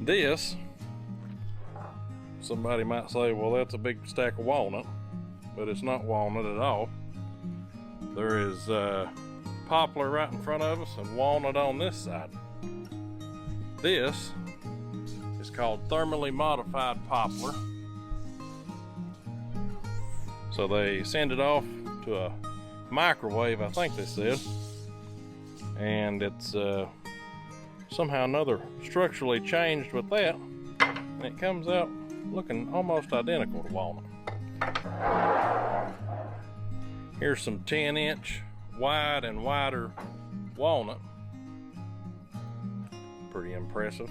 This, somebody might say, well, that's a big stack of walnut, but it's not walnut at all. There is poplar right in front of us and walnut on this side. This is called thermally modified poplar. So they send it off to a microwave, I think they said, and it's somehow or another structurally changed with that, and it comes out looking almost identical to walnut. Here's some 10-inch wide and wider walnut. Pretty impressive.